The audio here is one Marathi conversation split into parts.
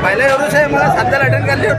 पहले रोज है मला सध्या अटेंड कर लियो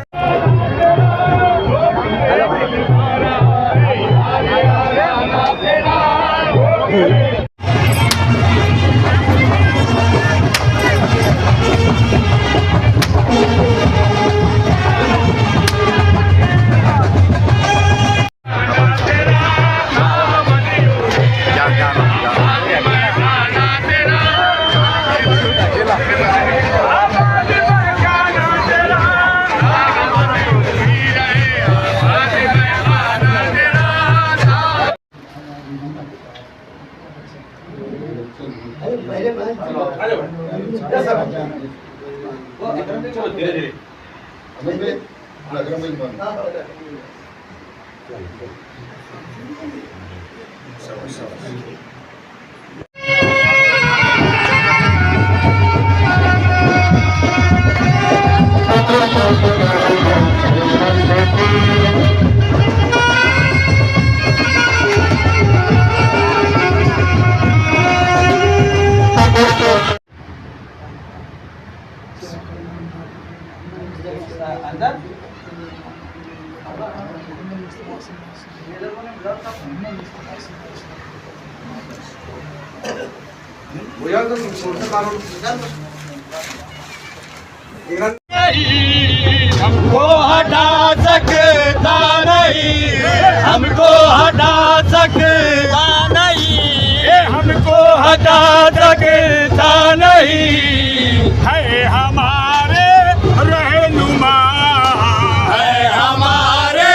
हमको हटा सकता नहीं, हमको हटा सकता नहीं, हमको हटा सकता नहीं, है हमारे रहनुमा, है हमारे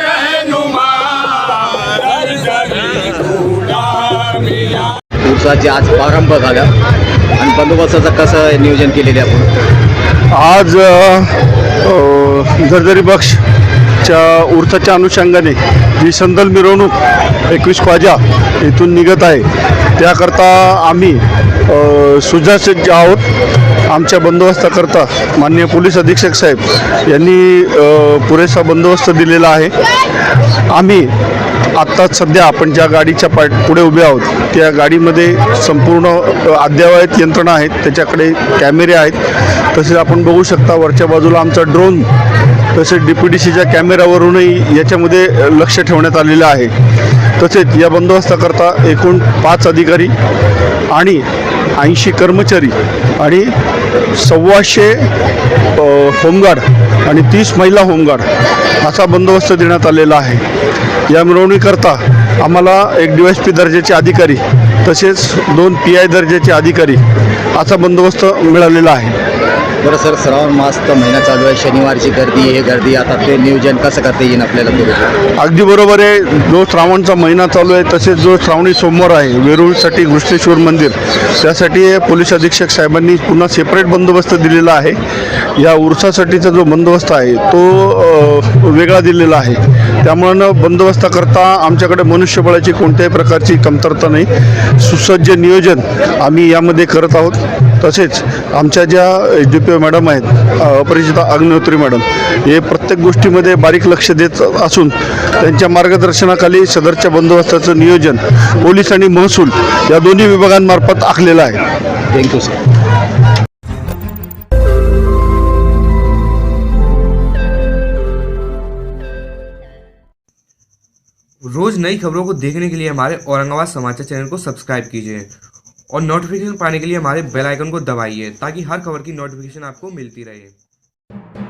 रहनुमा, उर्साचे आज प्रारंभ झाला आणि बंदोबस्ताचं कसं नियोजन केलेले आपण आज झरझरी बक्षच्या उर्साच्या अनुषंगाने जी संदल मिरवणूक 21 ख्वाजा इथून निघत आहे त्याकरता आम्ही सुसज्ज आहोत। आमच्या बंदोबस्ताकरता माननीय पोलीस अधीक्षक साहेब यांनी पुरेसा बंदोबस्त दिलेला आहे। आम्ही आत्ताच सध्या आपण ज्या गाडीच्या पुढे उभे आहोत त्या गाडीमध्ये संपूर्ण अद्ययावत यंत्रणा आहेत, त्याच्याकडे कॅमेरे आहेत। तसेच आपण बघू शकता वरच्या बाजूला आमचा ड्रोन, तसेच DPDCच्या कॅमेऱ्यावरूनही याच्यामध्ये लक्ष ठेवण्यात आलेलं आहे। तसेच या बंदोबस्ताकरता एकूण 5 अधिकारी आणि 80 कर्मचारी आणि 125 होमगार्ड आणि 30 महिला होमगार्ड असा बंदोबस्त देण्यात आलेला आहे। या मिरवणुकीकरता आम्हाला एक DYSP दर्जाचे अधिकारी तसेच 2 PI दर्जाचे अधिकारी असा बंदोबस्त मिळालेला आहे। बरं सर, श्रावण मास महिना चालू आहे, शनिवारची गर्दी हे गर्दी, आता ते नियोजन कसं करता येईल आपल्याला? अगदी बरोबर आहे। जो श्रावणचा महिना चालू आहे तसेच जो श्रावणी सोमवार आहे वेरूळसाठी घृष्णेश्वर मंदिर, त्यासाठी पोलीस अधीक्षक साहेबांनी पुन्हा सेपरेट बंदोबस्त दिलेला आहे। या उर्सासाठीचा जो बंदोबस्त आहे तो वेगळा दिलेला आहे। त्यामुळं बंदोबस्ताकरता आमच्याकडे मनुष्यबळाची कोणत्याही प्रकारची कमतरता नाही, सुसज्ज नियोजन आम्ही यामध्ये करत आहोत। तसेच आमच्या ज्या SDPO मॅडम आहेत अपराजिता अग्निहोत्री मॅडम, हे प्रत्येक गोष्टीमध्ये बारीक लक्ष देत असून त्यांच्या मार्गदर्शनाखाली सदरच्या बंदोबस्ताचं नियोजन पोलीस आणि महसूल या दोन्ही विभागांमार्फत आखलेलं आहे। Thank you sir. रोज नई खबरों को देखने के लिए हमारे औरंगाबाद समाचार चैनल को सब्सक्राइब कीजिए और नोटिफिकेशन पाने के लिए हमारे बेल आइकन को दबाइए ताकि हर खबर की नोटिफिकेशन आपको मिलती रहे।